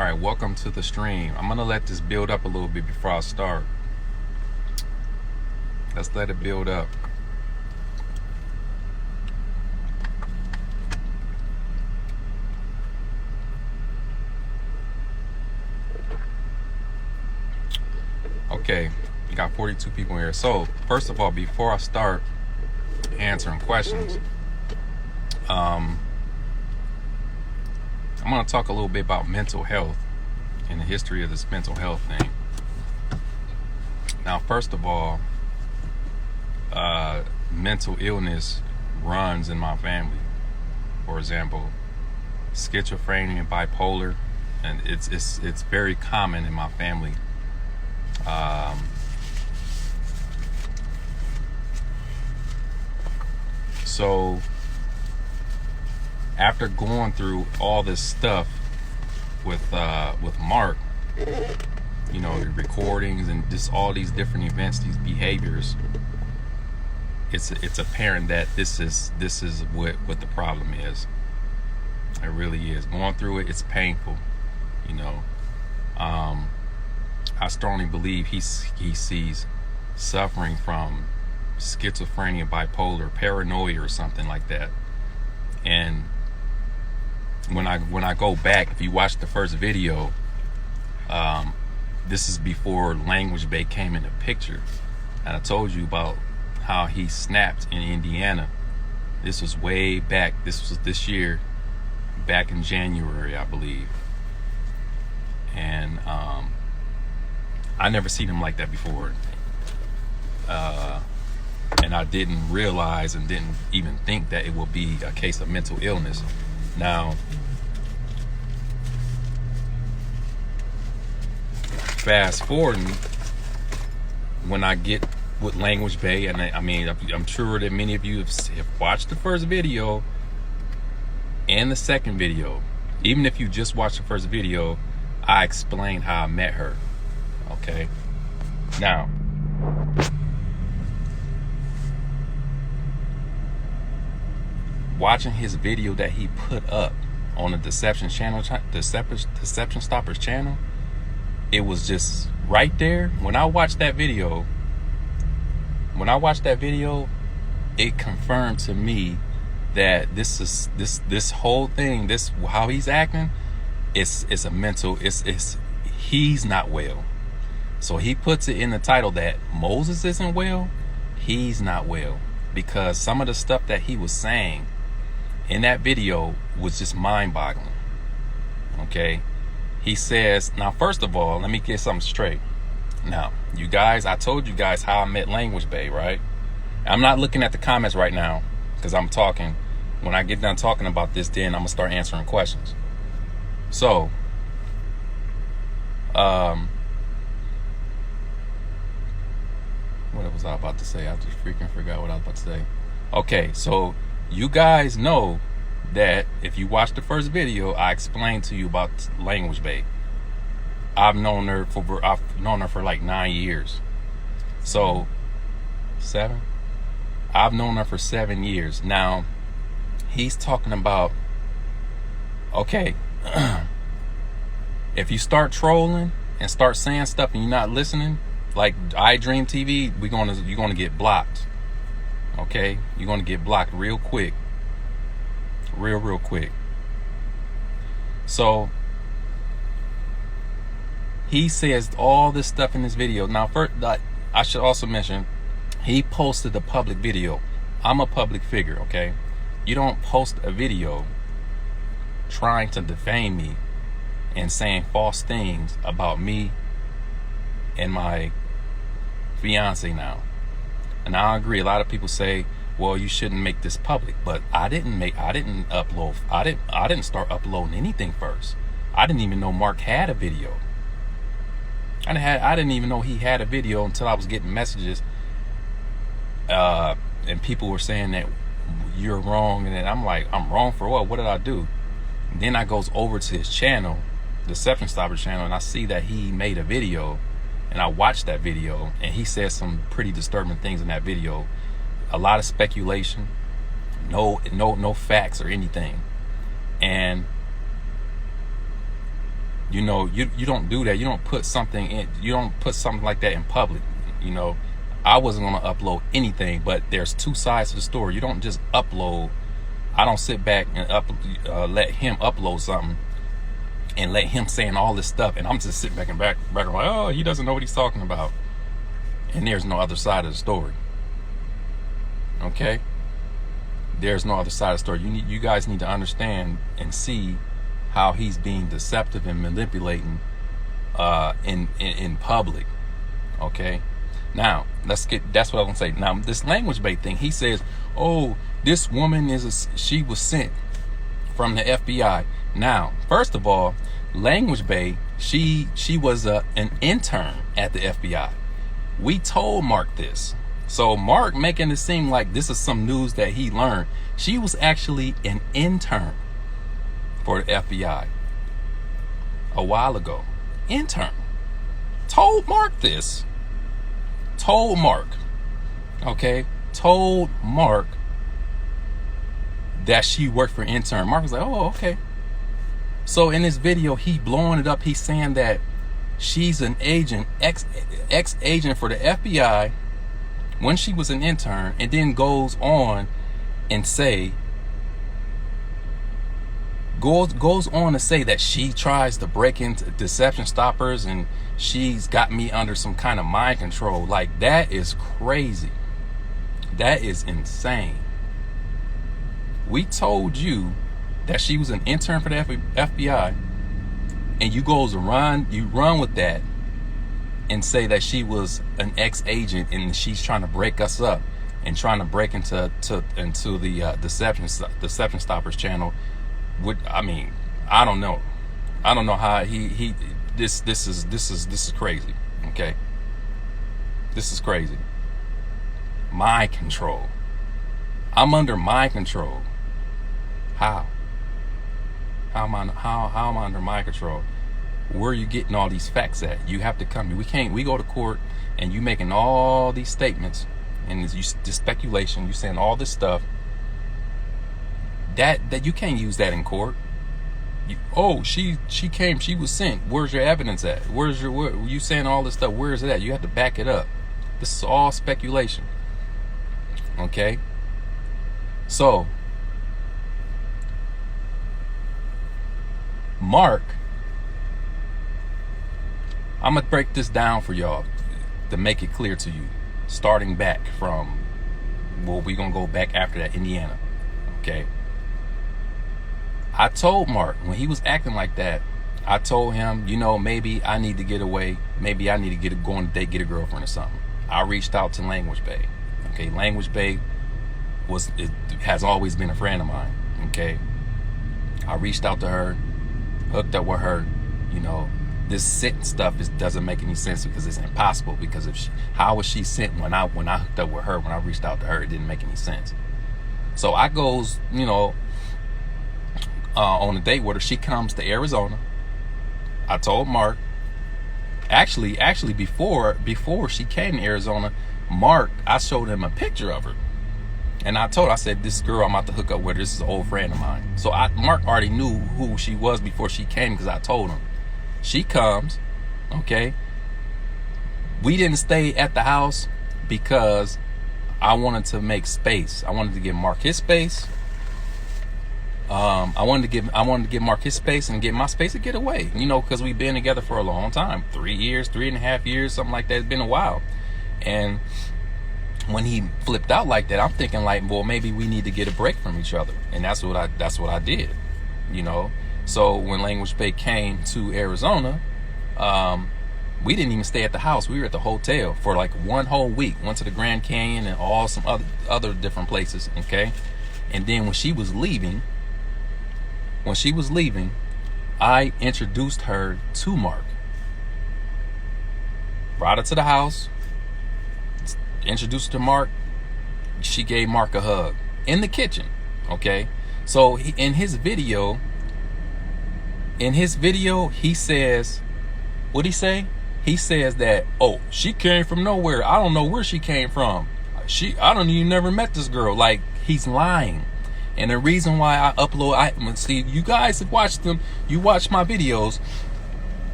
Alright, welcome to the stream. I'm gonna let this build up a little bit before I start. Let's let it build up. Okay, we got 42 people here. So, first of all, before I start answering questions, I'm going to talk a little bit about mental health and the history of this mental health thing. Now, first of all, mental illness runs in my family. For example, schizophrenia and bipolar, and it's very common in my family. So after going through all this stuff with Mark, you know, the recordings and just all these different events, these behaviors, it's apparent that this is what the problem is. It really is. Going through it, it's painful, you know. I strongly believe he sees suffering from schizophrenia, bipolar, paranoia, or something like that. And when I go back, if you watch the first video, this is before Language Bay came in the picture, and I told you about how he snapped in Indiana. This was way back. This was this year, back in January, I believe. And I never seen him like that before. And I didn't realize and didn't even think that it would be a case of mental illness. Now, fast forwarding, when I get with Language Bay, and I'm sure that many of you have watched the first video and the second video. Even if you just watched the first video, I explained how I met her. Okay? Now, watching his video that he put up on the Deception Stoppers channel, it was just right there. When I watched that video, it confirmed to me that this whole thing, how he's acting, it's a mental, he's not well. So he puts it in the title that Moses isn't well, he's not well, because some of the stuff that he was saying in that video was just mind-boggling. Okay? He says, now first of all, let me get something straight. Now, you guys, I told you guys how I met Language Bay, right? I'm not looking at the comments right now because I'm talking. When I get done talking about this, then I'm gonna start answering questions. So, what was I about to say? I just freaking forgot what I was about to say. Okay, so you guys know that if you watch the first video, I explained to you about Language Bay. I've known her for like 9 years. So 7? I've known her for 7 years. Now, he's talking about, okay, if you start trolling and start saying stuff and you're not listening, like iDream TV, you're gonna get blocked. Okay? You're gonna get blocked real quick. Real quick. So he says all this stuff in this video. Now, first, I should also mention, he posted a public video. I'm a public figure, okay? You don't post a video trying to defame me and saying false things about me and my fiance now. And I agree. A lot of people say, well, you shouldn't make this public, but I didn't start uploading anything first. I didn't even know Mark had a video. I didn't even know he had a video until I was getting messages, and people were saying that you're wrong, and then I'm like, I'm wrong for what? What did I do? And then I goes over to his channel, Deception Stoppers channel, and I see that he made a video, and I watched that video, and he said some pretty disturbing things in that video. A lot of speculation, no facts or anything. And You know, you don't do that. You don't put something in. You don't put something like that in public. You know, I wasn't gonna upload anything, but there's two sides to the story. You don't just upload. I don't sit back and let him upload something and let him saying all this stuff, and I'm just sitting back like, oh, he doesn't know what he's talking about, and there's no other side of the story. Okay, there's no other side of the story. You guys need to understand and see how he's being deceptive and manipulating in public. Okay, now that's what I'm gonna say. Now this language bait thing, he says, oh, this woman she was sent from the FBI. Now, first of all, language bait, she was an intern at the FBI. We told Mark this. So Mark making it seem like this is some news that he learned. She was actually an intern for the FBI a while ago. Intern. Told Mark this. Told Mark. Okay? Told Mark that she worked for intern. Mark was like, oh, okay. So in this video, he blowing it up. He's saying that she's an agent, ex-agent for the FBI when she was an intern, and then goes on and goes on to say that she tries to break into deception stoppers and she's got me under some kind of mind control. Like, that is crazy. That is insane. We told you that she was an intern for the FBI, and you run with that and say that she was an ex-agent and she's trying to break us up and trying to break into the deception stoppers channel. I mean, I don't know how this is crazy. Okay, this is crazy. Mind control. I'm under mind control. How am I under mind control? Where are you getting all these facts at? You have to come. We go to court and you making all these statements and this speculation. You saying all this stuff that you can't use that in court. She came. She was sent. Where's your evidence at? Where you saying all this stuff? Where is it at? You have to back it up. This is all speculation. Okay. So Mark, I'm gonna break this down for y'all to make it clear to you, starting back from, well, we're gonna go back after that, Indiana. Okay, I told Mark when he was acting like that, I told him, you know, maybe I need to get away, maybe I need to go on a date, get a girlfriend or something. I reached out to Language Bay. Okay, Language Bay has always been a friend of mine. Okay, I reached out to her, hooked up with her. You know, this sent stuff doesn't make any sense because it's impossible. Because how was she sent when I hooked up with her, when I reached out to her, it didn't make any sense. So I goes, you know, on a date with her. She comes to Arizona. I told Mark, actually before she came to Arizona, Mark, I showed him a picture of her. And I said, this girl I'm about to hook up with, this is an old friend of mine. So Mark already knew who she was before she came because I told him. She comes, okay. We didn't stay at the house because I wanted to make space. I wanted to give Mark his space. I wanted to give Mark his space and get my space to get away. You know, because we've been together for a long time, 3 years, 3.5 years, something like that. It's been a while. And when he flipped out like that, I'm thinking like, well, maybe we need to get a break from each other. And that's what I did, you know. So when Language Bay came to Arizona, we didn't even stay at the house. We were at the hotel for like 1 whole week. Went to the Grand Canyon and all some other different places, okay? And then when she was leaving, I introduced her to Mark. Brought her to the house, introduced her to Mark. She gave Mark a hug in the kitchen, okay? So in his video, he says, what'd he say? He says that, oh, she came from nowhere. I don't know where she came from. I don't even never met this girl. Like, he's lying. And the reason why I upload, see, you guys have watched them. You watch my videos.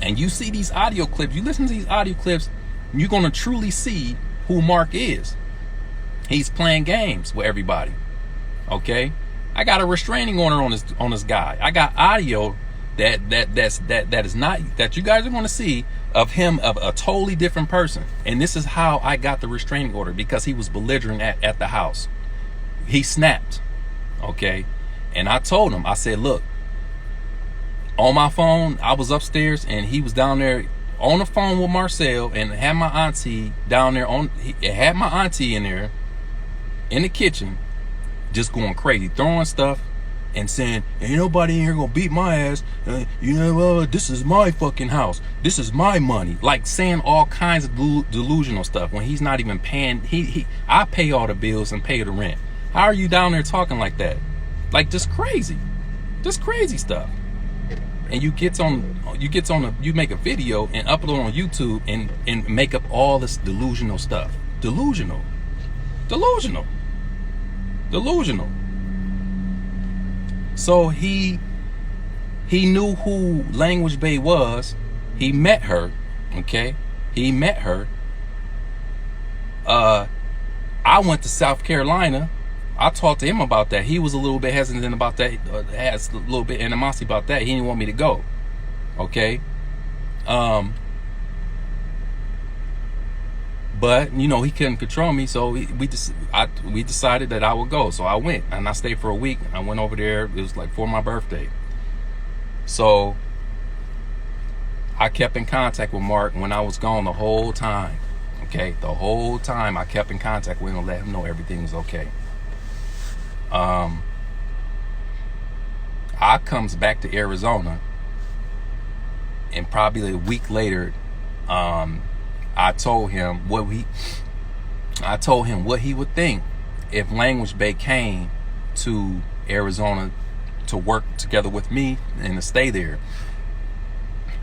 And you see these audio clips, you listen to these audio clips, you're going to truly see who Mark is. He's playing games with everybody. Okay? I got a restraining order on this guy. I got audio that is not, that you guys are going to see of him, of a totally different person. And this is how I got the restraining order, because he was belligerent at the house. He snapped. Okay? And I told him, I said, look, on my phone, I was upstairs and he was down there on the phone with Marcel, and had my auntie down there had my auntie in there in the kitchen just going crazy, throwing stuff and saying, ain't nobody in here gonna beat my ass, this is my fucking house, this is my money, like saying all kinds of delusional stuff when he's not even paying. I pay all the bills and pay the rent. How are you down there talking like that? Like, just crazy stuff. And you make a video and upload on YouTube and make up all this delusional stuff. Delusional. So he knew who Language Bay was. He met her. Okay? He met her. I went to South Carolina. I talked to him about that. He was a little bit hesitant about that. Has a little bit animosity about that. He didn't want me to go. Okay? But he couldn't control me, so we decided that I would go. So I went, and I stayed for a week. I went over there. It was like for my birthday. So I kept in contact with Mark when I was gone the whole time. Okay, the whole time I kept in contact with him, let him know everything was okay. I comes back to Arizona, and probably a week later, I told him what he would think if Language Bay came to Arizona to work together with me and to stay there.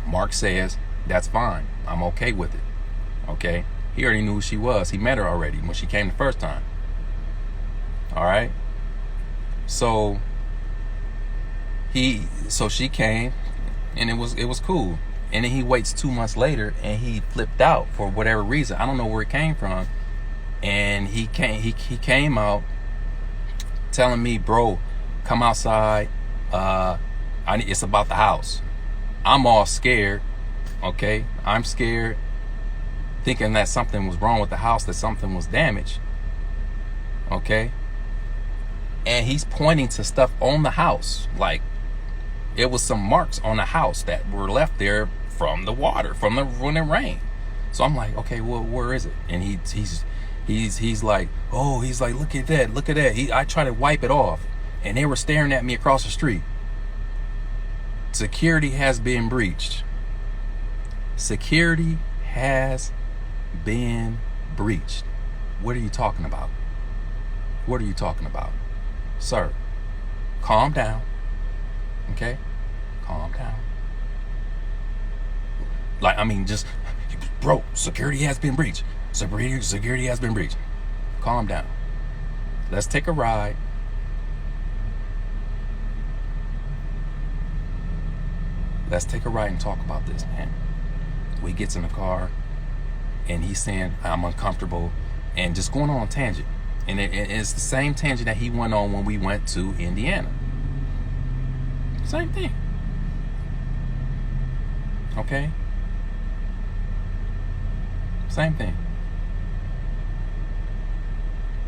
Mark says, that's fine. I'm okay with it. Okay? He already knew who she was. He met her already when she came the first time. All right? So she came, and it was cool. And then he waits 2 months later, and he flipped out for whatever reason. I don't know where it came from. And he came out telling me, bro, come outside. It's about the house. I'm all scared. Okay? I'm scared, thinking that something was wrong with the house, that something was damaged. Okay? And he's pointing to stuff on the house. Like, it was some marks on the house that were left there from the water, when it rained. So I'm like, okay, well, where is it? And he's like, oh, he's like, look at that. I tried to wipe it off, and they were staring at me across the street. Security has been breached. Security has been breached. What are you talking about? What are you talking about? Sir, calm down. Okay? Calm down. Like, I mean, just, bro, security has been breached. Security has been breached. Calm down. Let's take a ride. Let's take a ride and talk about this, man. We gets in the car, and he's saying, I'm uncomfortable, and just going on a tangent. And it's the same tangent that he went on when we went to Indiana. Same thing. Okay? Same thing.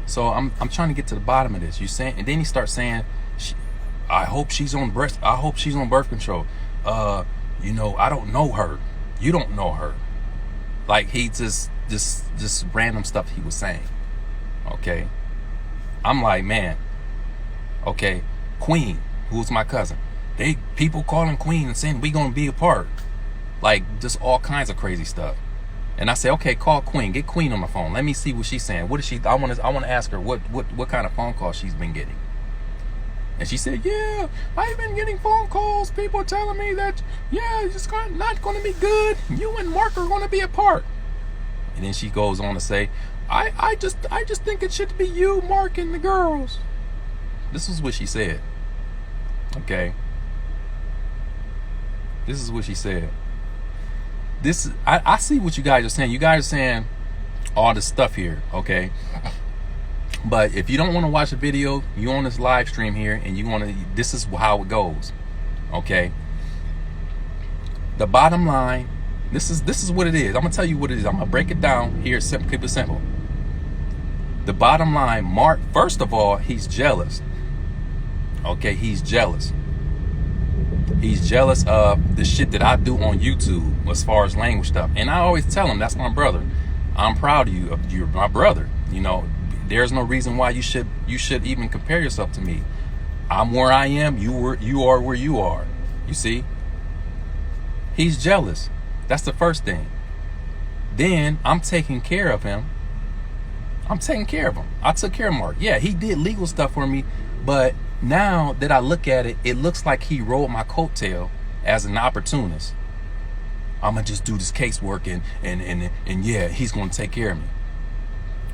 So I'm trying to get to the bottom of this. You saying, and then he starts saying, I hope she's on birth control. I don't know her. You don't know her. Like, he just random stuff he was saying. Okay? I'm like, man, okay, Queen, who's my cousin, people calling Queen and saying we gonna be apart. Like, just all kinds of crazy stuff. And I say, okay, call Queen. Get Queen on the phone. Let me see what she's saying. What is she? I want to ask her what kind of phone calls she's been getting. And she said, yeah, I've been getting phone calls. People telling me that, yeah, it's not going to be good. You and Mark are going to be apart. And then she goes on to say, I just think it should be you, Mark, and the girls. This is what she said. Okay. This is what she said. I see what you guys are saying. You guys are saying all this stuff here, okay? But if you don't want to watch a video, you on this live stream here, and you want to, this is how it goes, okay? The bottom line, this is what it is. I'm gonna tell you what it is. I'm gonna break it down here. Simple, keep it simple. The bottom line, Mark. First of all, he's jealous. Okay, he's jealous. He's jealous of the shit that I do on YouTube as far as language stuff. And I always tell him, that's my brother. I'm proud of you. You're my brother. You know, there's no reason why you should even compare yourself to me. I'm where I am. You are where you are. You see? He's jealous. That's the first thing. Then I'm taking care of him. I'm taking care of him. I took care of Mark. Yeah, he did legal stuff for me, but now that I look at it, it looks like he rolled my coattail as an opportunist. I'm gonna just do this casework and yeah, he's gonna take care of me.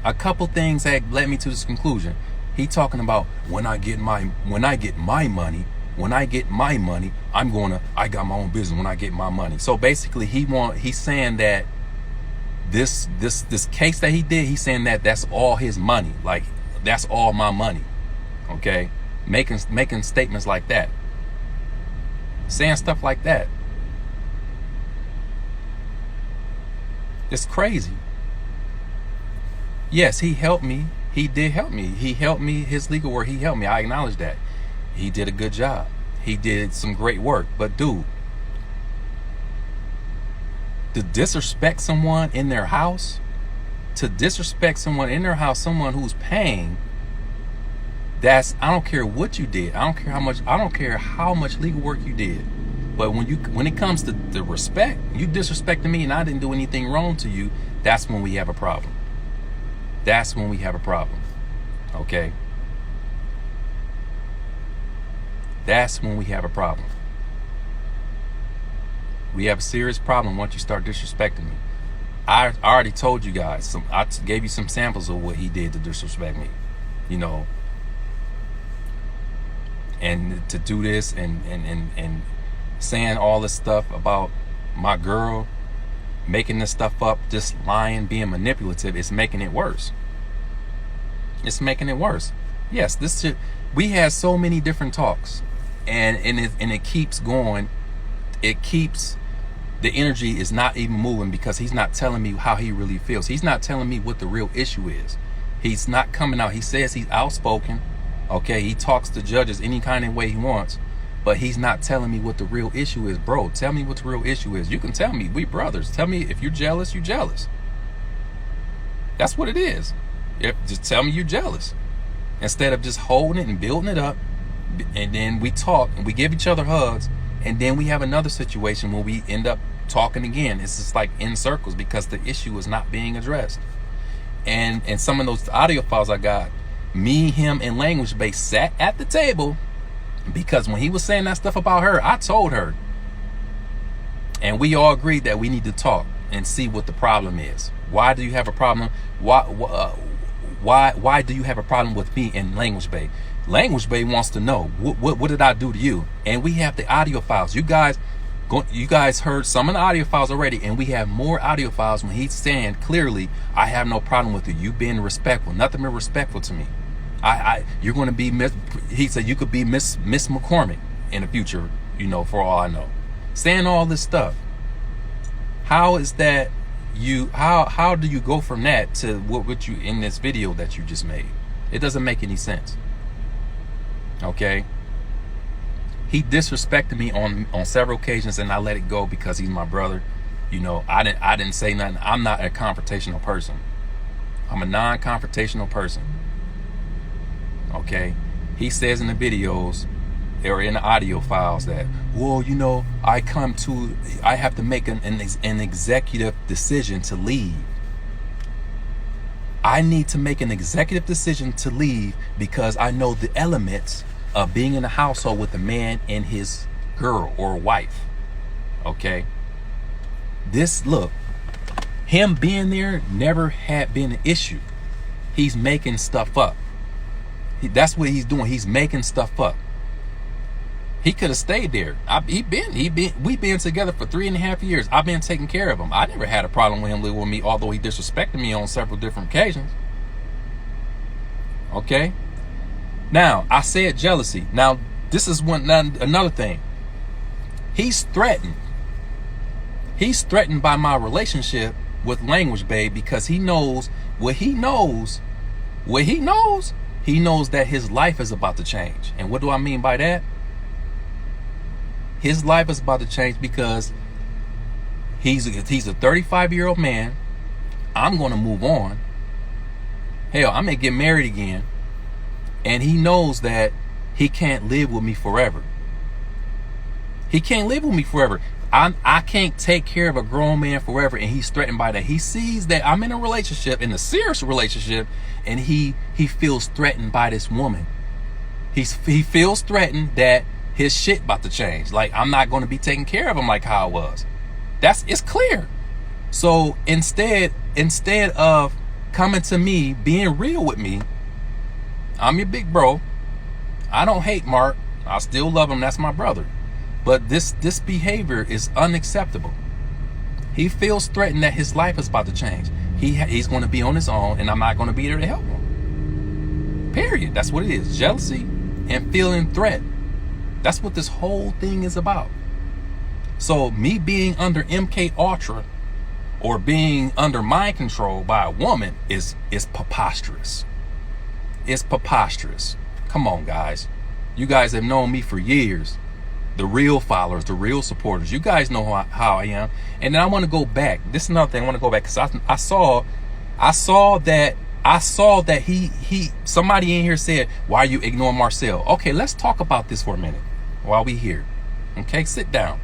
A couple things that led me to this conclusion. He talking about when I get my money, I got my own business when I get my money. So basically he's saying that this case that he did, he's saying that that's all his money. Like, that's all my money. Okay? Making statements like that. Saying stuff like that. It's crazy. Yes, he helped me. He did help me. He helped me. His legal work, he helped me. I acknowledge that. He did a good job. He did some great work. But dude, to disrespect someone in their house, someone who's paying, I don't care what you did. I don't care how much legal work you did. But when it comes to the respect, you disrespecting me and I didn't do anything wrong to you, that's when we have a problem. That's when we have a problem. Okay? That's when we have a problem. We have a serious problem once you start disrespecting me. I already told you guys, I gave you some samples of what he did to disrespect me, you know. And to do this and saying all this stuff about my girl, making this stuff up, just lying, being manipulative, it's making it worse. It's making it worse. Yes, this shit, we had so many different talks, and it keeps going. It keeps, the energy is not even moving because he's not telling me how he really feels. He's not telling me what the real issue is. He's not coming out. He says he's outspoken. Okay, he talks to judges any kind of way he wants, but he's not telling me what the real issue is. Bro, tell me what the real issue is. You can tell me. We brothers. Tell me if you're jealous, you're jealous. That's what it is. Just tell me you're jealous. Instead of just holding it and building it up, and then we talk and we give each other hugs, and then we have another situation where we end up talking again. It's just like in circles because the issue is not being addressed. And some of those audio files I got, me, him, and Language Base sat at the table because when he was saying that stuff about her, I told her. And we all agreed that we need to talk and see what the problem is. Why do you have a problem? Why do you have a problem with me and Language Bay? Language Bay wants to know what did I do to you? And we have the audio files. You guys heard some of the audio files already, and we have more audio files when he's saying clearly, I have no problem with you being respectful. Nothing but respectful to me. You're going to be he said you could be Miss McCormick in the future, you know, for all I know. Saying all this stuff. How is that how do you go from that to what you in this video that you just made? It doesn't make any sense. Okay? He disrespected me on several occasions, and I let it go because he's my brother. You know, I didn't say nothing. I'm not a confrontational person. I'm a non-confrontational person. Okay? He says in the videos or in the audio files that, well, you know, I have to make an executive decision to leave. I need to make an executive decision to leave because I know the elements of being in a household with a man and his girl or wife. Okay? Look, him being there never had been an issue. He's making stuff up. That's what he's doing. He's making stuff up. He could have stayed there. We been together for 3.5 years. I've been taking care of him. I never had a problem with him living with me, although he disrespected me on several different occasions. Okay. Now, I said jealousy. Now, this is another thing. He's threatened. He's threatened by my relationship with Language Babe because he knows what he knows. What he knows that his life is about to change. And what do I mean by that? His life is about to change because he's a 35-year-old man. I'm going to move on. Hell, I may get married again. And he knows that he can't live with me forever. He can't live with me forever. I can't take care of a grown man forever, and he's threatened by that. He sees that I'm in a relationship, in a serious relationship, and he feels threatened by this woman. He feels threatened that his shit about to change. Like, I'm not going to be taking care of him like how I was. It's clear. So instead of coming to me, being real with me, I'm your big bro. I don't hate Mark. I still love him. That's my brother. But this behavior is unacceptable. He feels threatened that his life is about to change. He's going to be on his own, and I'm not going to be there to help him. Period. That's what it is. Jealousy and feeling threat. That's what this whole thing is about. So me being under MK Ultra or being under mind control by a woman is preposterous. It's preposterous. Come on, guys. You guys have known me for years. The real followers, the real supporters. You guys know how I am. And then I want to go back. This is another thing. I want to go back because I saw that somebody in here said, why are you ignoring Marcel? Okay, let's talk about this for a minute while we here. Okay, sit down.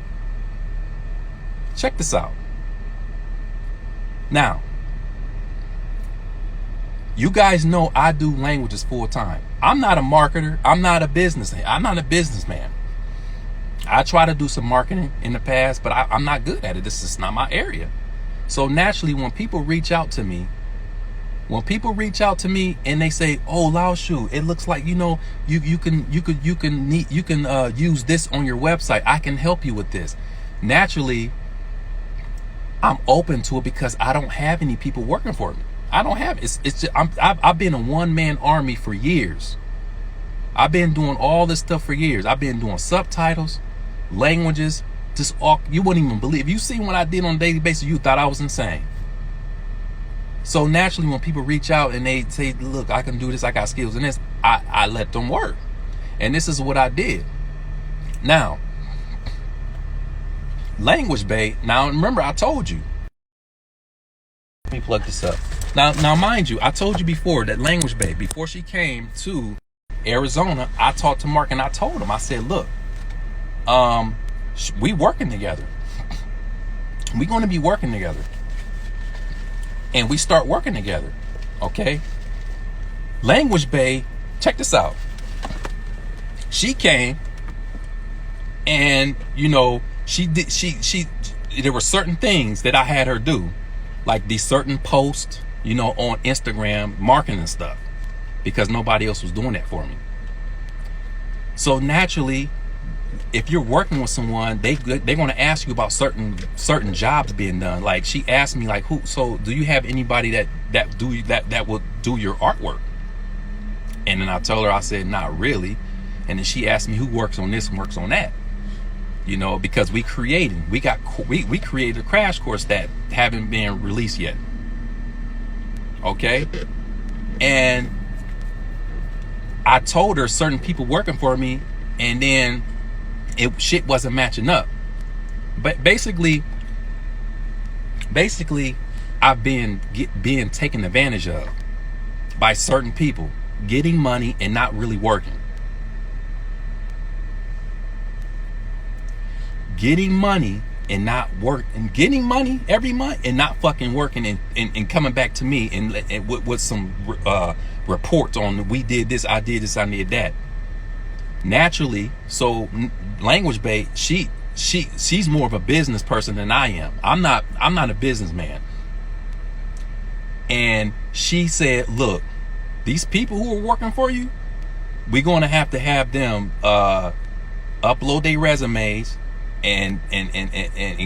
Check this out. Now, you guys know I do languages full time. I'm not a marketer. I'm not a businessman. I try to do some marketing in the past, but I'm not good at it. This is not my area. So naturally, when people reach out to me and they say, "Oh, Laoshu, it looks like you can use this on your website. I can help you with this." Naturally, I'm open to it because I don't have any people working for me. I don't have it. It's just, I've been a one-man army for years. I've been doing all this stuff for years. I've been doing subtitles, languages, just all, you wouldn't even believe. If you seen what I did on a daily basis, you thought I was insane. So naturally, when people reach out and they say, "Look, I can do this, I got skills in this," I let them work. And this is what I did. Now, Language Babe. Now remember, I told you. Let me plug this up. Now, mind you, I told you before that Language Babe, before she came to Arizona, I talked to Mark and I told him, I said, "Look, we working together. We going to be working together." And we start working together. Okay. Language Babe, check this out. She came and, there were certain things that I had her do, like these certain posts, on Instagram, marketing and stuff, because nobody else was doing that for me. So naturally, if you're working with someone, they're going to ask you about certain jobs being done. Like she asked me, like, so do you have anybody that will do your artwork? And then I told her, I said, not really. And then she asked me who works on this and works on that. Because we created a crash course that haven't been released yet. Okay. And I told her certain people working for me, and then shit wasn't matching up. But basically I've been being taken advantage of by certain people, getting money and not really working. Getting money and not work, and getting money every month and not fucking working, and coming back to me and with some reports on, we did this, I did this, I did that. Naturally, so Language Babe, she's more of a business person than I am. I'm not a businessman. And she said, "Look, these people who are working for you, we're going to have them upload their resumes, and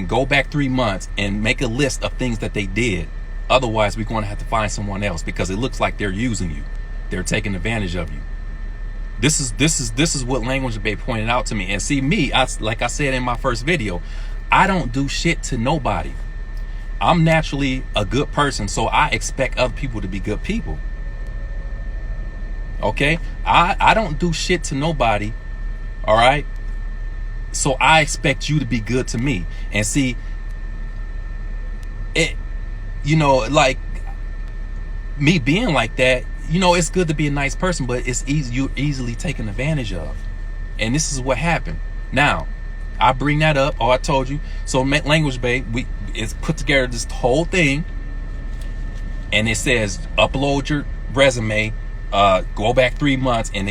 go back 3 months and make a list of things that they did. Otherwise, we're going to have to find someone else, because it looks like they're using you. They're taking advantage of you. This is what Language Bay pointed out to me. And see, me, like I said in my first video, I don't do shit to nobody. I'm naturally a good person, so I expect other people to be good people. Okay? I don't do shit to nobody. All right? So I expect you to be good to me. And see, it, you know, like me being like that, you know, it's good to be a nice person, but it's easy, you're easily taken advantage of. And this is what happened. Now, I bring that up, I told you. So Language Bay, it's put together this whole thing, and it says upload your resume, go back 3 months and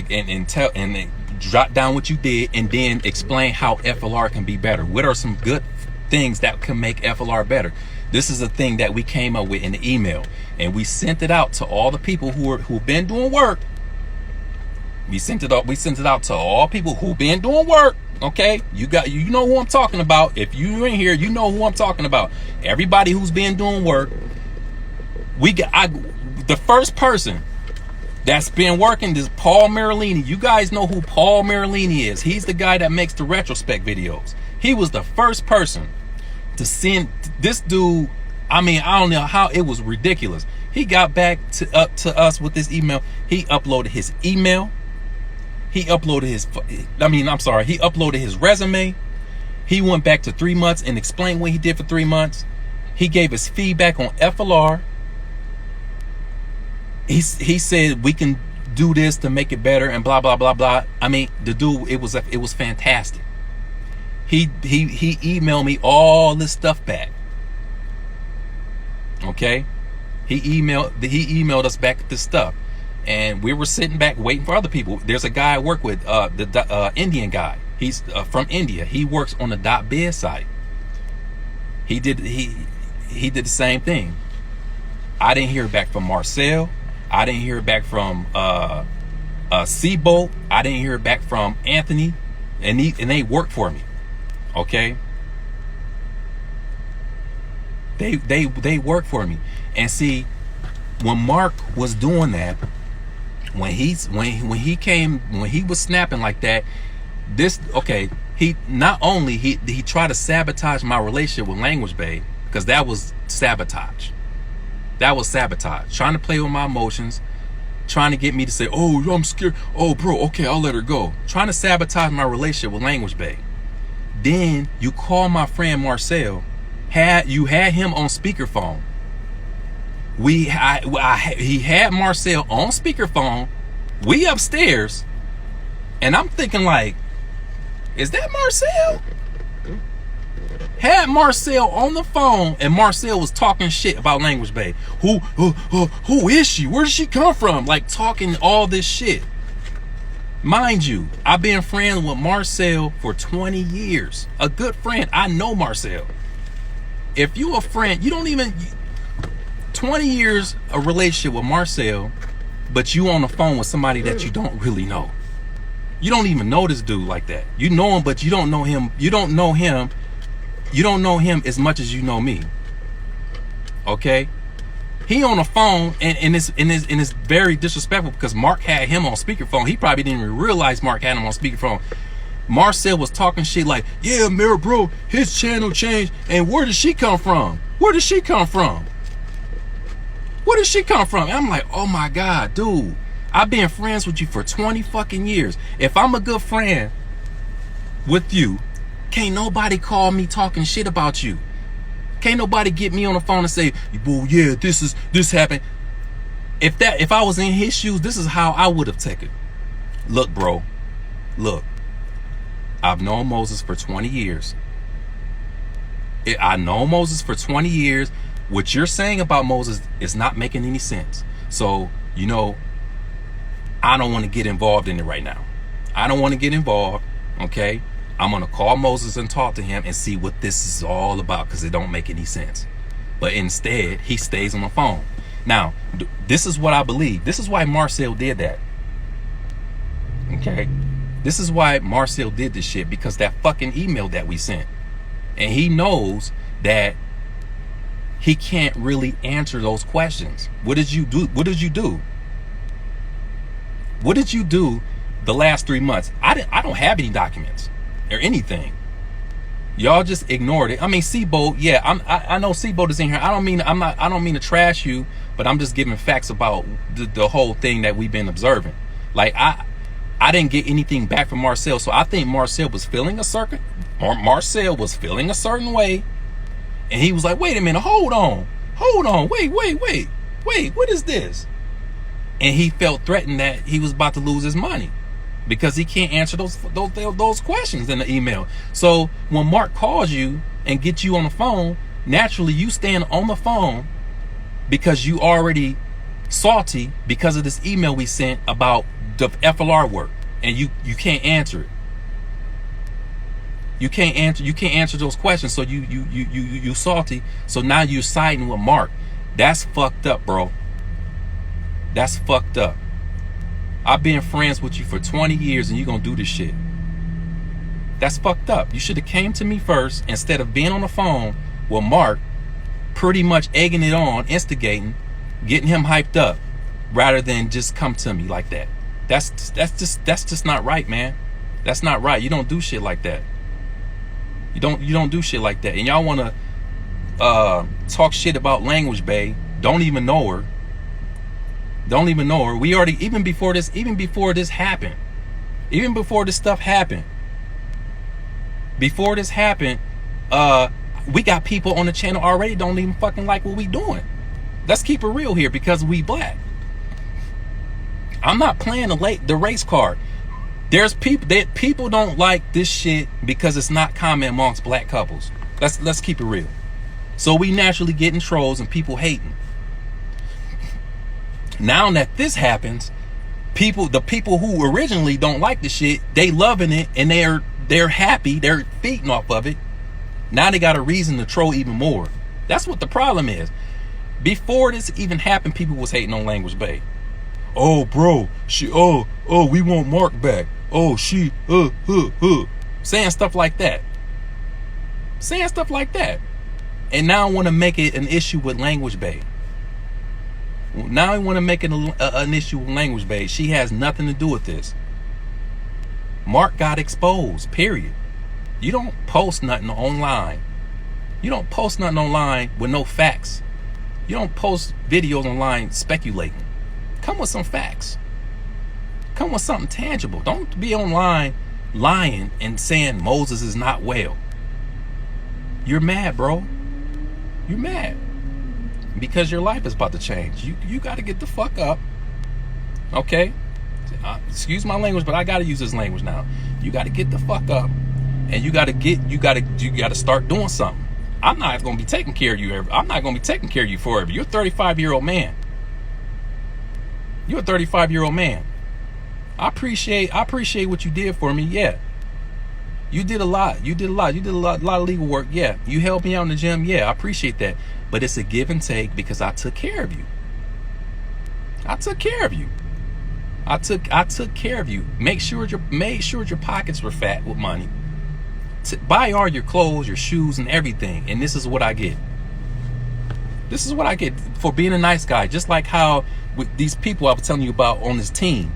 jot down what you did, and then explain how FLR can be better. What are some good things that can make FLR better? This is a thing that we came up with in the email, and we sent it out to all the people who've been doing work. We sent it out to all people who've been doing work. Okay, you know who I'm talking about. If you're in here, you know who I'm talking about. Everybody who's been doing work. The first person that's been working is Paul Marilini. You guys know who Paul Marilini is. He's the guy that makes the retrospect videos. He was the first person to send this dude. I mean, I don't know how, it was ridiculous. He got back to us with this email. He uploaded his email. He uploaded he uploaded his resume. He went back to 3 months and explained what he did for 3 months. He gave his feedback on FLR. He said we can do this to make it better and blah blah blah blah. I mean, the dude, it was fantastic. He emailed me all this stuff back. Okay, he emailed us back this stuff, and we were sitting back waiting for other people. There's a guy I work with, the Indian guy. He's from India. He works on the .biz site. He did the same thing. I didn't hear back from Marcel. I didn't hear back from Seabolt. I didn't hear back from Anthony, and they work for me. Okay, they work for me. And see, when Mark was doing that, when he was snapping like that, he not only he tried to sabotage my relationship with Language Bay, because that was sabotage. That was sabotage. Trying to play with my emotions, trying to get me to say, "Oh, I'm scared. Oh, bro, okay, I'll let her go." Trying to sabotage my relationship with Language Bay. Then you call my friend Marcel. You had him on speakerphone. He had Marcel on speakerphone. We upstairs, and I'm thinking like, is that Marcel? Had Marcel on the phone, and Marcel was talking shit about Language Bay. Who is she? Where does she come from? Like, talking all this shit. Mind you, I've been friends with Marcel for 20 years. A good friend. I know Marcel. If you a friend, you don't even 20 years a relationship with Marcel, but you on the phone with somebody that you don't really know. You don't even know this dude like that. You know him, but you don't know him. You don't know him. You don't know him as much as you know me. Okay? He on the phone, and it's very disrespectful, because Mark had him on speakerphone. He probably didn't even realize Mark had him on speakerphone. Marcel was talking shit like, "Yeah, Mary, bro, his channel changed, and where did she come from? Where did she come from? Where did she come from?" And I'm like, oh my God, dude, I've been friends with you for 20 fucking years. If I'm a good friend with you, can't nobody call me talking shit about you. Can't nobody get me on the phone and say, "Well, yeah, this happened." If I was in his shoes, this is how I would have taken it. Look, bro, look, I've known Moses for 20 years. I know Moses for 20 years. What you're saying about Moses is not making any sense. So, you know, I don't want to get involved in it right now. I don't want to get involved, okay? I'm going to call Moses and talk to him and see what this is all about, because it don't make any sense. But instead, he stays on the phone. Now, this is what I believe. This is why Marcel did that. Okay? This is why Marcel did this shit, because that fucking email that we sent. And he knows that he can't really answer those questions. What did you do? What did you do? What did you do the last 3 months? I don't have any documents or anything. Y'all just ignored it. I mean, Seabold, yeah, I know Seabold is in here. I don't mean to trash you, but I'm just giving facts about the whole thing that we've been observing. Like I didn't get anything back from Marcel, so I think Marcel was feeling a certain way, and he was like, "Wait a minute, hold on, wait, what is this?" And he felt threatened that he was about to lose his money because he can't answer those questions in the email. So when Mark calls you and gets you on the phone, naturally you stand on the phone because you already salty because of this email we sent about the FLR work, and you can't answer it. You can't answer those questions, so you salty. So now you're siding with Mark. That's fucked up, bro. That's fucked up. I've been friends with you for 20 years and you're gonna do this shit. That's fucked up. You should have came to me first instead of being on the phone with Mark, pretty much egging it on, instigating, getting him hyped up, rather than just come to me like that. That's just not right, man. That's not right. You don't do shit like that. You don't do shit like that. And y'all wanna talk shit about Language Bay. Don't even know her. We already, even before this happened, even before this stuff happened, we got people on the channel already don't even fucking like what we doing. Let's keep it real here, because we black. I'm not playing the race card. There's people don't like this shit because it's not common amongst black couples. Let's keep it real. So we naturally getting trolls and people hating. Now that this happens, the people who originally don't like the shit, they loving it and they're happy, they're feeding off of it. Now they got a reason to troll even more. That's what the problem is. Before this even happened, people was hating on Language Bay. Oh, bro, we want Mark back. Oh, saying stuff like that. And now I want to make it an issue with Language Bay. Now I want to make it an issue with Language Bay. She has nothing to do with this. Mark got exposed, period. You don't post nothing online. You don't post nothing online with no facts. You don't post videos online speculating. Come with some facts. Come with something tangible. Don't be online lying and saying Moses is not well. You're mad, bro. You're mad. Because your life is about to change. You got to get the fuck up. Okay? Excuse my language, but I got to use this language now. You got to get the fuck up, and you got to start doing something. I'm not going to be taking care of you ever. I'm not going to be taking care of you forever. You're a 35-year-old man. You're a 35-year-old man. I appreciate what you did for me. Yeah. You did a lot. You did a lot of legal work. Yeah. You helped me out in the gym. Yeah, I appreciate that. But it's a give and take, because I took care of you. I took care of you. Made sure your pockets were fat with money. To buy all your clothes, your shoes, and everything. And this is what I get. This is what I get for being a nice guy. Just like how with these people I was telling you about on this team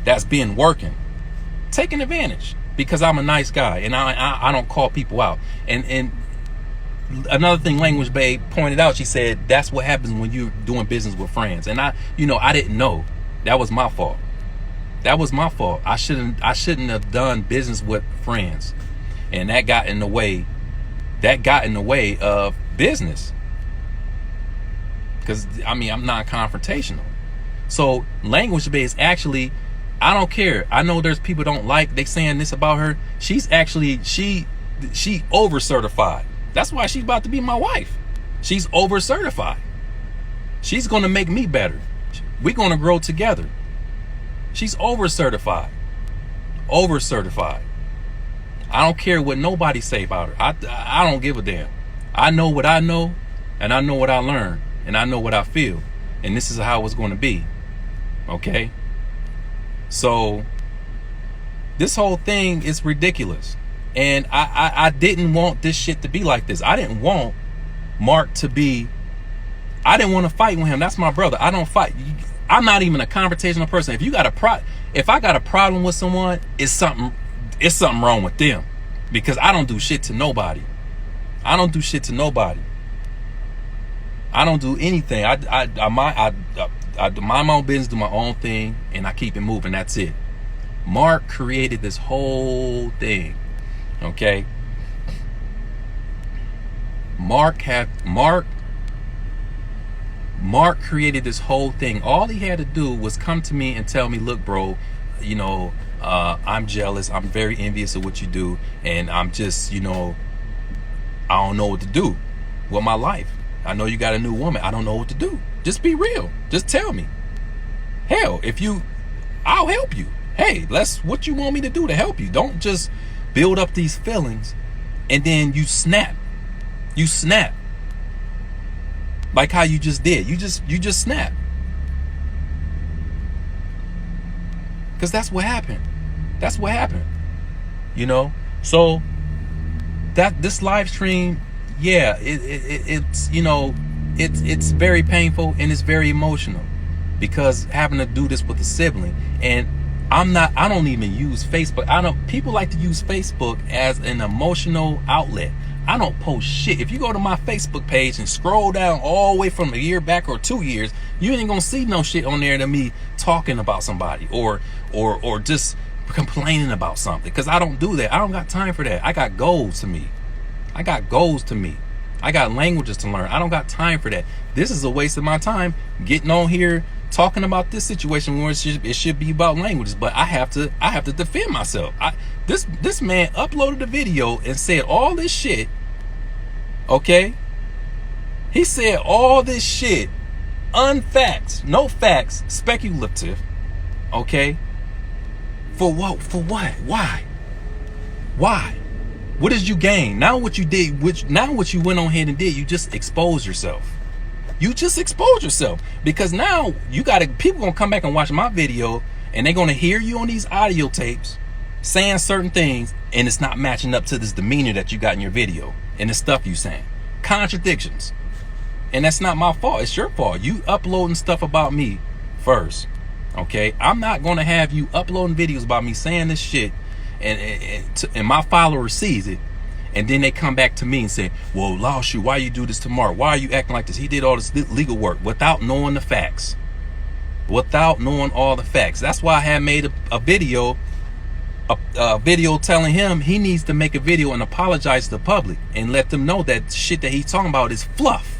that's been working, taking advantage, because I'm a nice guy and I don't call people out. And another thing Language Bay pointed out, she said that's what happens when you're doing business with friends. And I didn't know. That was my fault. I shouldn't have done business with friends, and that got in the way of business, because I'm non-confrontational. So Language Bay is actually, I don't care. I know there's people don't like, they saying this about her. She's actually, she over certified. That's why she's about to be my wife. She's over certified. She's going to make me better. We're going to grow together. She's over certified. Over certified. I don't care what nobody say about her. I don't give a damn. I know what I know, and I know what I learned, and I know what I feel, and this is how it's going to be. Okay? So This whole thing is ridiculous. And I didn't want this shit to be like this. I didn't want Mark to be, I didn't want to fight with him. That's my brother. I don't fight. I'm not even a confrontational person. If I got a problem with someone, it's something wrong with them, because I don't do shit to nobody. I don't do shit to nobody. I don't do anything. I mind my own business, do my own thing, and I keep it moving. That's it. Mark created this whole thing. Okay. Mark created this whole thing. All he had to do was come to me and tell me, look, bro, you know, I'm jealous. I'm very envious of what you do. And I'm just, you know, I don't know what to do with my life. I know you got a new woman. I don't know what to do. Just be real. Just tell me. Hell, I'll help you. Hey, what you want me to do to help you. Don't just build up these feelings and then you snap. You snap. Like how you just did. You just snap. Because that's what happened. That's what happened. You know? So this live stream, yeah, it's, you know, it's very painful and it's very emotional, because having to do this with a sibling. And I don't even use Facebook. People like to use Facebook as an emotional outlet. I don't post shit. If you go to my Facebook page and scroll down all the way from a year back or 2 years, you ain't gonna see no shit on there to me talking about somebody or just complaining about something, because I don't do that. I don't got time for that. I got goals to meet. I got languages to learn. I don't got time for that. This is a waste of my time getting on here talking about this situation where it should be about languages, but I have to defend myself. This man uploaded a video and said all this shit. Okay, he said all this shit, unfacts, no facts, speculative. Okay, for what? Why? What did you gain? Now what you did, what you went on ahead and did, you just exposed yourself. You just expose yourself, because now people gonna come back and watch my video, and they're gonna hear you on these audio tapes saying certain things, and it's not matching up to this demeanor that you got in your video and the stuff you saying. Contradictions. And that's not my fault. It's your fault. You uploading stuff about me first. Okay, I'm not gonna have you uploading videos about me saying this shit, and my followers sees it. And then they come back to me and say, well, Laoshu, why you do this tomorrow? Why are you acting like this? He did all this legal work without knowing the facts. Without knowing all the facts. That's why I had made a video telling him he needs to make a video and apologize to the public and let them know that shit that he's talking about is fluff.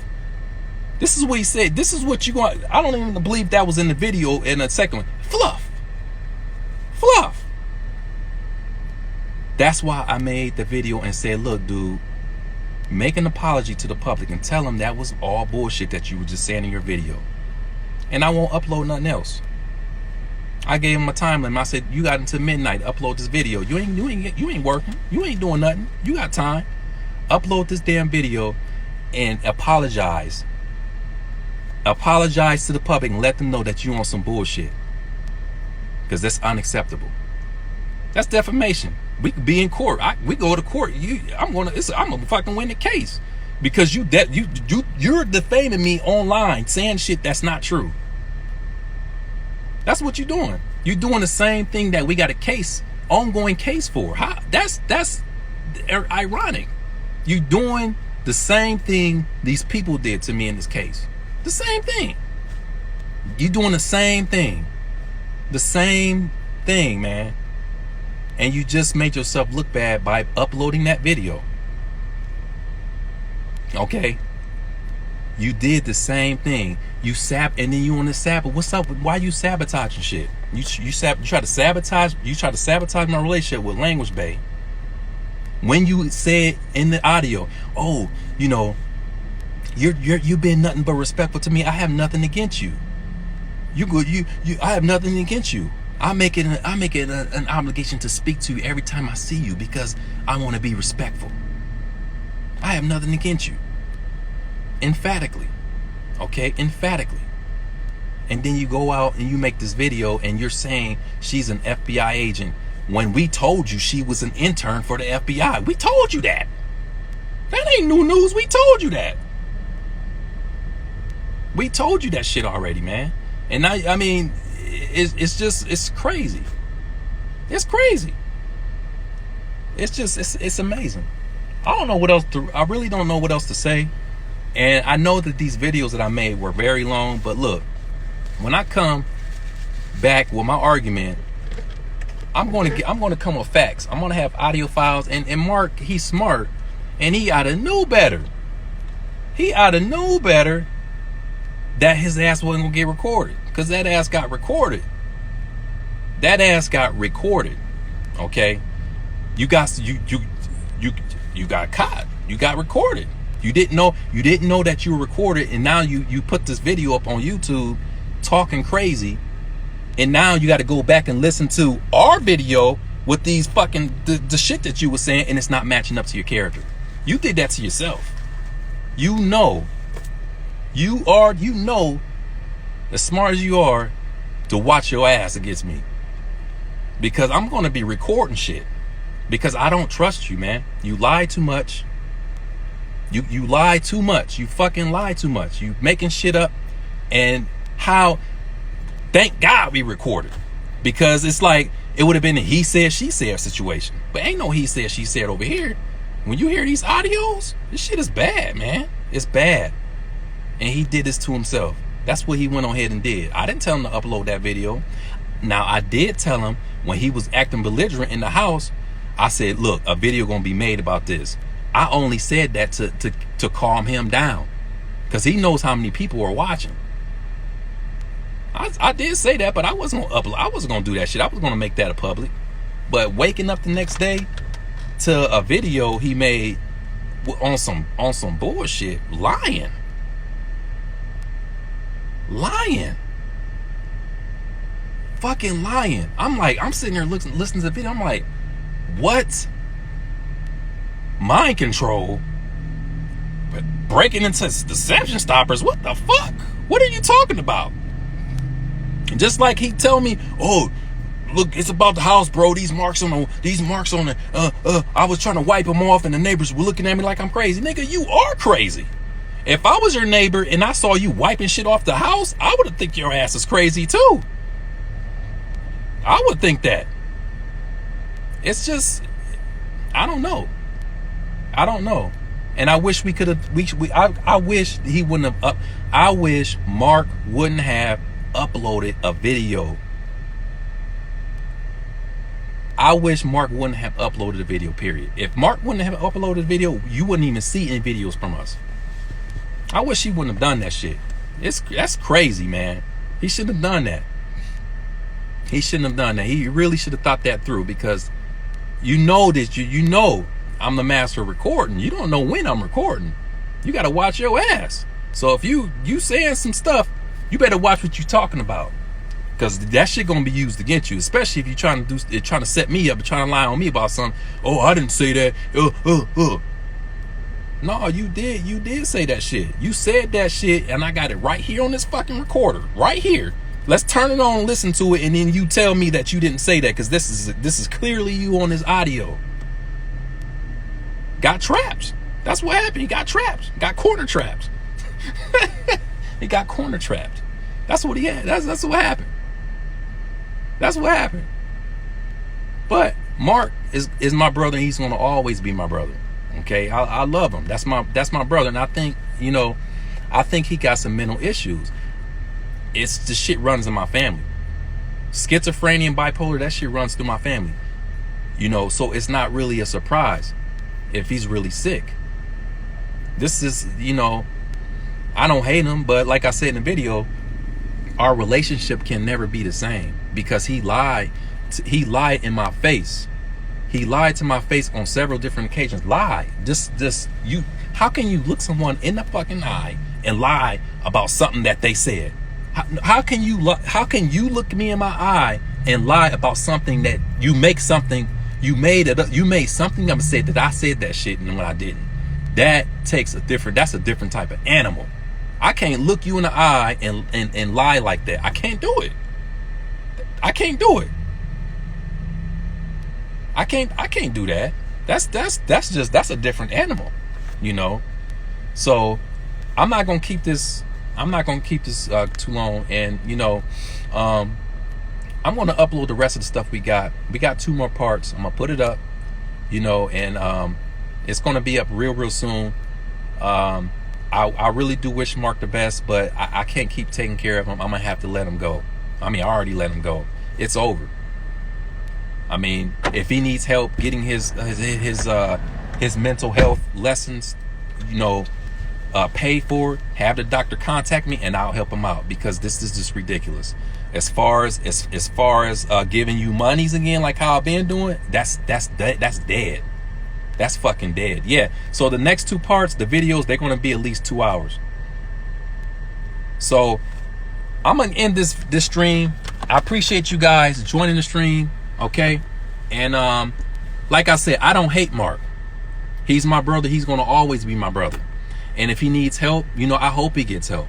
This is what he said. This is what you want. I don't even believe that was in the video in a second one. Fluff. That's why I made the video and said, look, dude, make an apology to the public and tell them that was all bullshit that you were just saying in your video. And I won't upload nothing else. I gave him a time limit. I said, you got until midnight to upload this video. You ain't working. You ain't doing nothing. You got time. Upload this damn video and apologize. Apologize to the public and let them know that you on some bullshit. Because that's unacceptable. That's defamation. We could be in court. We go to court. I'm gonna fucking win the case, because you're defaming me online, saying shit that's not true. That's what you're doing. You're doing the same thing that we got a ongoing case for. That's ironic. You're doing the same thing these people did to me in this case. The same thing. You're doing the same thing. The same thing, man. And you just made yourself look bad by uploading that video. Okay? You did the same thing. And then you on the Sabbath. What's up? Why you sabotaging shit? You try to sabotage. You try to sabotage my relationship with Language Bay. When you said in the audio, oh, you know, you've been nothing but respectful to me. I have nothing against you. You good? I have nothing against you. I make it an obligation to speak to you every time I see you, because I want to be respectful. I have nothing against you. Emphatically. Okay? Emphatically. And then you go out and you make this video and you're saying she's an FBI agent when we told you she was an intern for the FBI. We told you that. That ain't new news. We told you that. We told you that shit already, man. And now, I mean, it's crazy. It's crazy. It's amazing. I don't know what else I really don't know what else to say. And I know that these videos that I made were very long, but look, when I come back with my argument, I'm going to come with facts. I'm going to have audio files, and Mark, he's smart, and he ought to know better. He ought to know better that his ass wasn't going to get recorded, because that ass got recorded. That ass got recorded. Okay? You got caught. You got recorded. You didn't know that you were recorded, and now you put this video up on YouTube talking crazy, and now you got to go back and listen to our video with these fucking the shit that you were saying, and it's not matching up to your character. You did that to yourself. You know as smart as you are to watch your ass against me, because I'm going to be recording shit, because I don't trust you, man. You lie too much. You lie too much. You fucking lie too much. You making shit up. And thank God we recorded, because it's like it would have been a he said she said situation, but ain't no he said she said over here. When you hear these audios, this shit is bad, man. It's bad. And he did this to himself. That's what he went on ahead and did. I didn't tell him to upload that video. Now, I did tell him when he was acting belligerent in the house, I said, look, a video gonna be made about this. I only said that to calm him down, because he knows how many people are watching. I did say that, but I wasn't gonna upload. I wasn't gonna do that shit. I was gonna make that a public. But waking up the next day to a video he made on some bullshit, lying, fucking lying. I'm sitting there listening to the video. I'm like, what? Mind control? But breaking into deception stoppers? What the fuck? What are you talking about? Just like he tell me, oh, look, it's about the house, bro. These marks on the, I was trying to wipe them off, and the neighbors were looking at me like I'm crazy. Nigga, you are crazy. If I was your neighbor and I saw you wiping shit off the house, I would think your ass is crazy too. I would think that. It's just, I don't know. And I wish we could have, I wish he wouldn't have I wish Mark wouldn't have uploaded a video. I wish Mark wouldn't have uploaded a video, period. If Mark wouldn't have uploaded a video, you wouldn't even see any videos from us. I wish he wouldn't have done that shit. That's crazy, man. He shouldn't have done that. He shouldn't have done that. He really should have thought that through, because you know that you know I'm the master of recording. You don't know when I'm recording. You got to watch your ass. So if you saying some stuff, you better watch what you're talking about, because that shit gonna be used against you, especially if you're trying to set me up and trying to lie on me about something. Oh, I didn't say that. No, you did say that shit. You said that shit, and I got it right here on this fucking recorder, right here. Let's turn it on and listen to it, and then you tell me that you didn't say that, because this is clearly you on this audio. Got trapped. That's what happened. He got trapped. Got corner trapped. He got corner trapped. That's what he had. That's what happened. That's what happened. But Mark is my brother, and he's gonna always be my brother. Okay, I love him. That's my brother, and I think he got some mental issues. It's the shit runs in my family. Schizophrenia and bipolar, that shit runs through my family. So it's not really a surprise if he's really sick. This is, I don't hate him, but like I said in the video, our relationship can never be the same, because he lied in my face. He lied to my face on several different occasions. Lie. How can you look someone in the fucking eye and lie about something that they said? How can you look me in my eye and lie about something that you made something up and said that I said that shit and when I didn't? That's a different type of animal. I can't look you in the eye and lie like that. I can't do it. I can't do that. That's a different animal, you know. So I'm not gonna keep this too long. And you know, I'm gonna upload the rest of the stuff we got. We got 2 more parts. I'm gonna put it up, you know, and it's gonna be up real soon. I really do wish Mark the best, but I can't keep taking care of him. I'm gonna have to let him go. I mean, I already let him go. It's over. I mean, if he needs help getting his mental health lessons, you know, paid for, have the doctor contact me and I'll help him out, because this is just ridiculous. As far as giving you monies again, like how I've been doing, that's dead. That's fucking dead. Yeah. So the next 2 parts, the videos, they're going to be at least 2 hours. So I'm going to end this stream. I appreciate you guys joining the stream. Okay. And like I said, I don't hate Mark. He's my brother. He's going to always be my brother. And if he needs help, you know, I hope he gets help.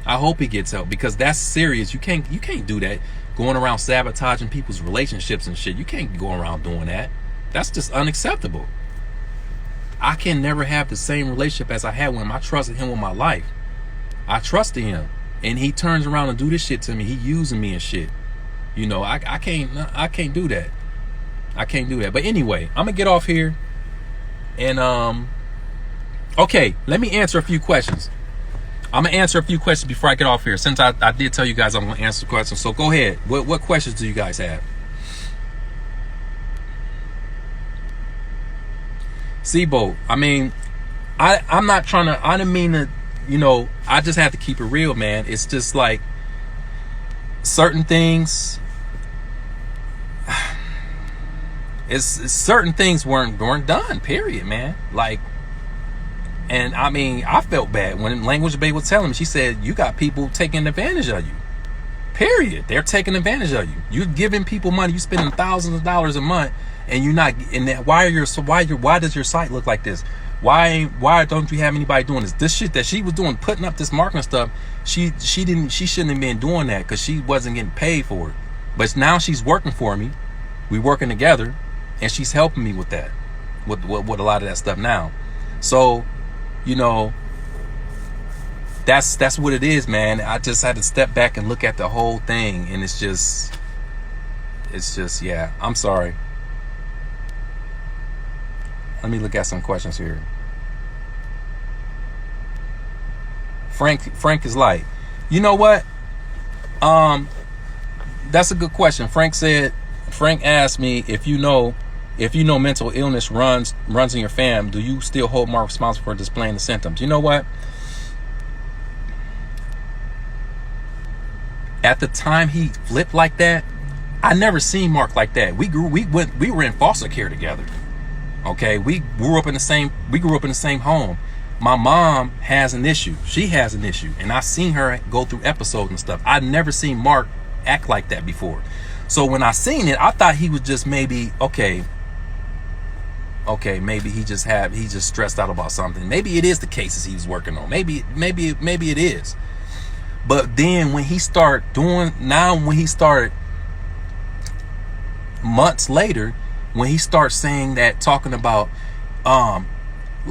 I hope he gets help, because that's serious. You can't do that. Going around sabotaging people's relationships and shit. You can't go around doing that. That's just unacceptable. I can never have the same relationship as I had with him. I trusted him with my life. I trusted him, and he turns around and do this shit to me. He using me and shit. You know, I can't do that. I can't do that. But anyway, I'm gonna get off here, and okay, let me answer a few questions. I'm gonna answer a few questions before I get off here, since I did tell you guys I'm gonna answer questions. So go ahead. What questions do you guys have? Sibo, I mean, I'm not trying to, I didn't mean to, you know, I just have to keep it real, man. It's just like certain things, certain things weren't done, period, man. Like, and I mean, I felt bad when Language Bay was telling me, she said, you got people taking advantage of you, period. They're taking advantage of you. You're giving people money, you spending thousands of dollars a month, and you're not, and that, why does your site look like this? Why don't you have anybody doing this shit that she was doing, putting up this marketing stuff? She shouldn't have been doing that, because she wasn't getting paid for it. But now she's working for me. We working together, and she's helping me with that, with a lot of that stuff now. So, you know, that's what it is, man. I just had to step back and look at the whole thing, and it's just yeah. I'm sorry. Let me look at some questions here. Frank is like, you know what? That's a good question. Frank asked me, if you know mental illness runs in your fam, do you still hold Mark responsible for displaying the symptoms? You know what? At the time he flipped like that, I never seen Mark like that. We were in foster care together. Okay, we grew up in the same home. My mom has an issue. She has an issue, and I've seen her go through episodes and stuff. I'd never seen Mark act like that before. So when I seen it, I thought he was just maybe maybe he just stressed out about something. Maybe it is the cases he was working on. Maybe it is. But then when he started months later, when he starts saying that, talking about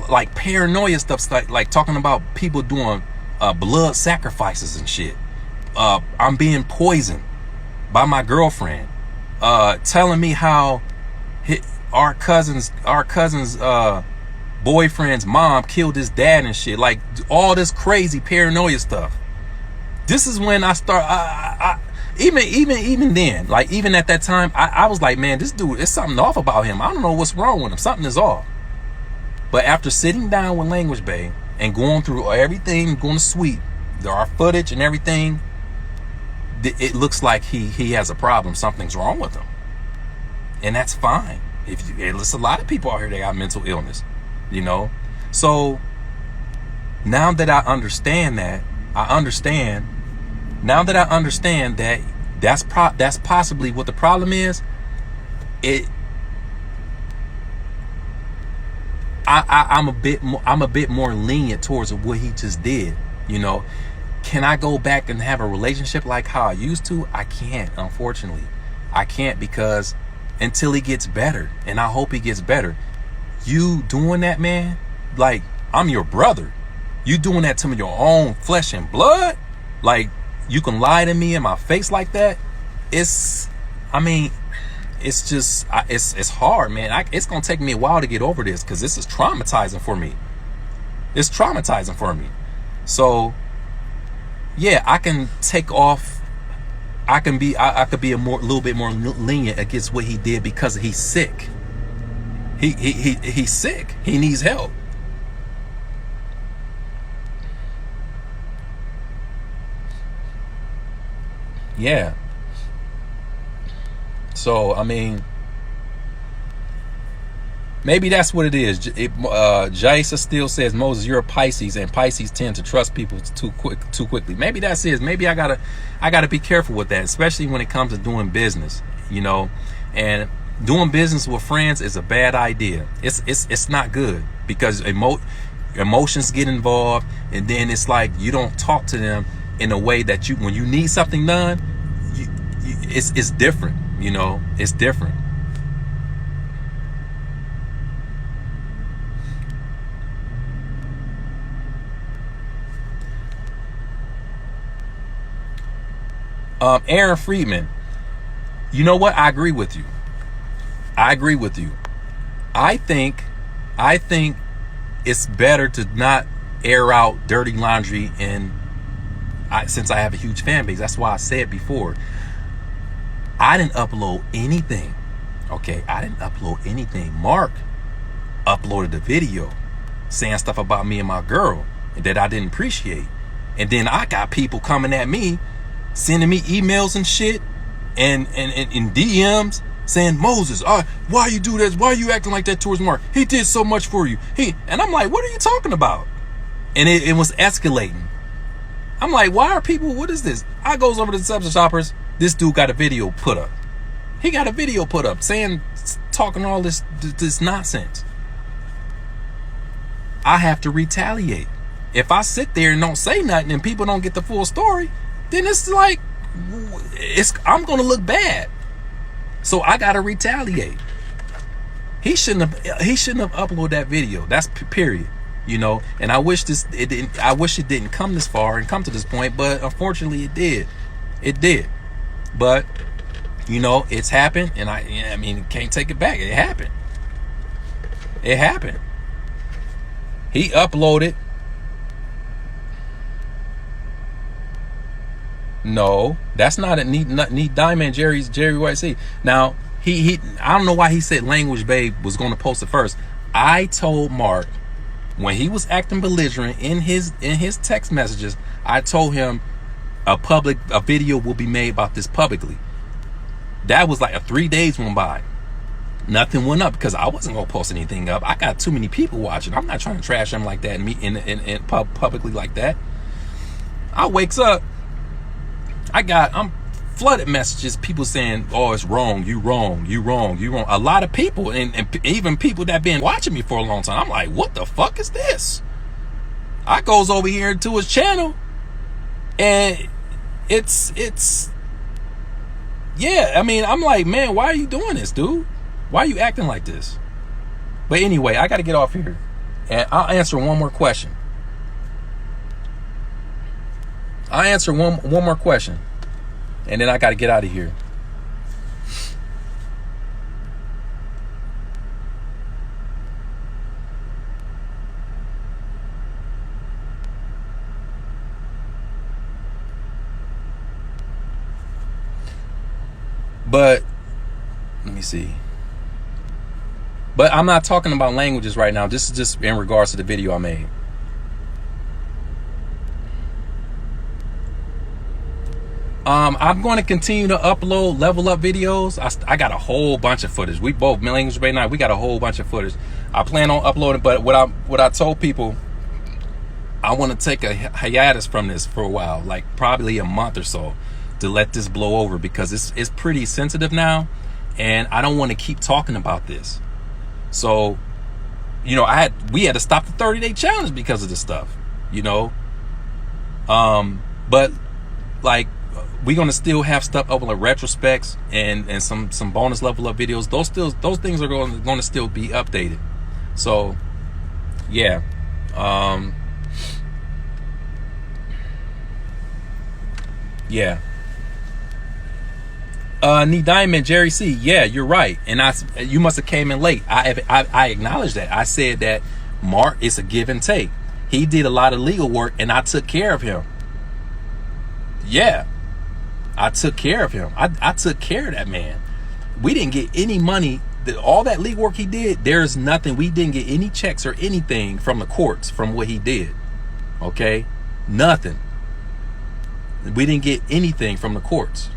like paranoia stuff, like talking about people doing blood sacrifices and shit. I'm being poisoned by my girlfriend. Telling me how our cousin's boyfriend's mom killed his dad and shit. Like all this crazy paranoia stuff. This is when I start. Even then, like even at that time, I was like, man, this dude, it's something off about him. I don't know what's wrong with him. Something is off. But after sitting down with Language Bay and going through everything, going to sweep our footage and everything, it looks like he has a problem. Something's wrong with him, and that's fine. There's a lot of people out here that got mental illness, you know. So now that I understand that, now that I understand that that's possibly what the problem is, I'm a bit more lenient towards what he just did, you know. Can I go back and have a relationship like how I used to? I can't, unfortunately. I can't, because until he gets better. And I hope he gets better. You doing that, man? Like, I'm your brother. You doing that to me, your own flesh and blood? Like, you can lie to me in my face like that? It's just, it's hard, man. It's going to take me a while to get over this, because this is traumatizing for me. It's traumatizing for me. So, yeah, I can take off. I could be a little bit more lenient against what he did, because he's sick. He's sick. He needs help. Yeah. So, I mean, maybe that's what it is. Jaisa still says, Moses, you're a Pisces, and Pisces tend to trust people too quickly. Maybe that's it. Maybe I gotta be careful with that, especially when it comes to doing business, you know. And doing business with friends is a bad idea. It's not good, because emotions get involved, and then it's like you don't talk to them in a way that when you need something done, it's different, you know. It's different. Aaron Friedman, you know what? I agree with you. I think it's better to not air out dirty laundry, and since I have a huge fan base, that's why I said before, I didn't upload anything. Okay, I didn't upload anything. Mark uploaded the video saying stuff about me and my girl that I didn't appreciate. And then I got people coming at me, sending me emails and shit, and DMs saying, Moses, why you do this? Why you acting like that towards Mark? He did so much for you. And I'm like, what are you talking about? And it was escalating. I'm like, why are people, what is this? I goes over to the substance shoppers. This dude got a video put up. He got a video put up talking all this nonsense. I have to retaliate. If I sit there and don't say nothing and people don't get the full story, then it's like, I'm going to look bad. So I got to retaliate. He shouldn't have uploaded that video. That's period. You know, and I wish it didn't come this far and come to this point, but unfortunately it did. It did. But, you know, it's happened, and I mean, can't take it back. It happened. It happened. He uploaded. No, that's not a neat diamond. Jerry White C. Now he I don't know why he said Language Babe was going to post it first. I told Mark when he was acting belligerent in his text messages, I told him a video will be made about this publicly. That was like 3 days went by. Nothing went up because I wasn't gonna post anything up. I got too many people watching. I'm not trying to trash him like that and publicly like that. I wakes up. I'm flooded messages, people saying, oh, it's wrong, you wrong. A lot of people, and even people that been watching me for a long time. I'm like, what the fuck is this? I goes over here to his channel, and it's yeah, I mean, I'm like, man, why are you doing this, dude? Why are you acting like this? But anyway, I got to get off here, and I'll answer one more question. I'll answer one more question, and then I got to get out of here. But let me see. But I'm not talking about languages right now. This is just in regards to the video I made. I'm going to continue to upload level up videos. I got a whole bunch of footage. We both, Language Bay Night, we got a whole bunch of footage. I plan on uploading, but what I told people, I want to take a hiatus from this for a while, like probably a month or so, to let this blow over, because it's pretty sensitive now, and I don't want to keep talking about this. So, you know, we had to stop the 30-day challenge because of this stuff, you know. But like we're gonna still have stuff up on retrospects and some bonus level up videos. Those things are going to still be updated. So yeah, yeah. Knee Diamond, Jerry C. Yeah, you're right, and you must have came in late. I acknowledge that. I said that Mark, it's a give and take. He did a lot of legal work, and I took care of him. Yeah, I took care of him. I took care of that man. We didn't get any money. All that legal work he did, there's nothing. We didn't get any checks or anything from the courts from what he did. Okay, nothing. We didn't get anything from the courts.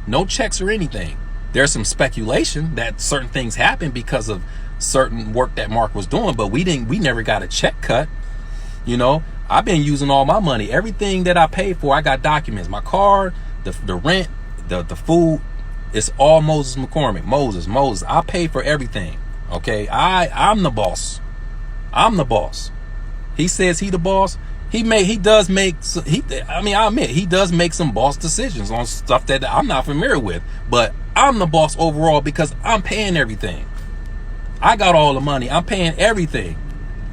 No checks or anything. There's some speculation that certain things happened because of certain work that Mark was doing, but we never got a check cut. You know, I've been using all my money. Everything that I paid for, I got documents. My car, the rent, the food, it's all Moses McCormick. Moses. I pay for everything. Okay, I'm the boss. I'm the boss. He says he the boss. He does make I admit he does make some boss decisions on stuff that I'm not familiar with, but I'm the boss overall because I'm paying everything. I got all the money. I'm paying everything.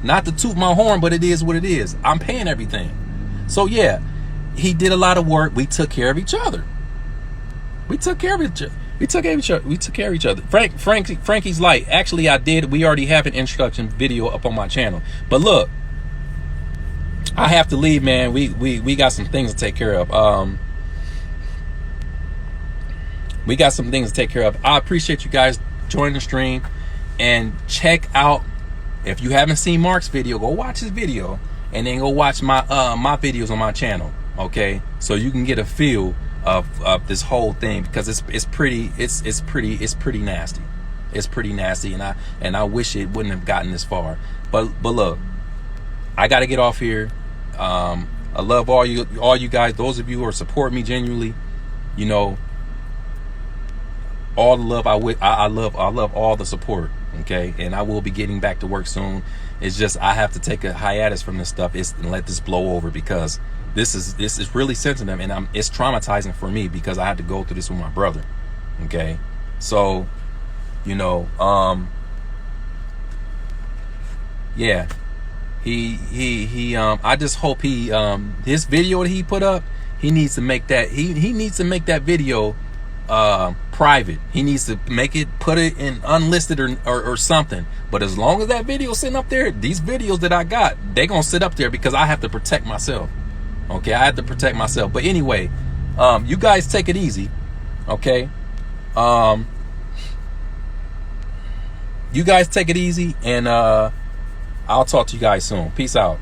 Not to toot my horn, but it is what it is. I'm paying everything. So yeah, he did a lot of work. We took care of each other. We took care of each other. Frankie's light. Actually, I did. We already have an introduction video up on my channel. But look, I have to leave, man. We got some things to take care of. We got some things to take care of. I appreciate you guys joining the stream, and check out, if you haven't seen Mark's video, go watch his video, and then go watch my my videos on my channel. Okay, so you can get a feel of this whole thing, because it's pretty nasty. It's pretty nasty, and I wish it wouldn't have gotten this far. But look, I got to get off here. I love all you guys. Those of you who are supporting me genuinely, you know, all the love. I love all the support. Okay, and I will be getting back to work soon. It's just I have to take a hiatus from this stuff and let this blow over, because this is really sensitive, and it's traumatizing for me because I had to go through this with my brother. Okay, so you know, yeah. I just hope his video that he put up, he needs to make that video private. He needs to put it in unlisted or something. But as long as that video sitting up there, these videos that I got, they gonna sit up there because I have to protect myself. Okay, I have to protect myself. But anyway, you guys take it easy. Okay, you guys take it easy, and I'll talk to you guys soon. Peace out.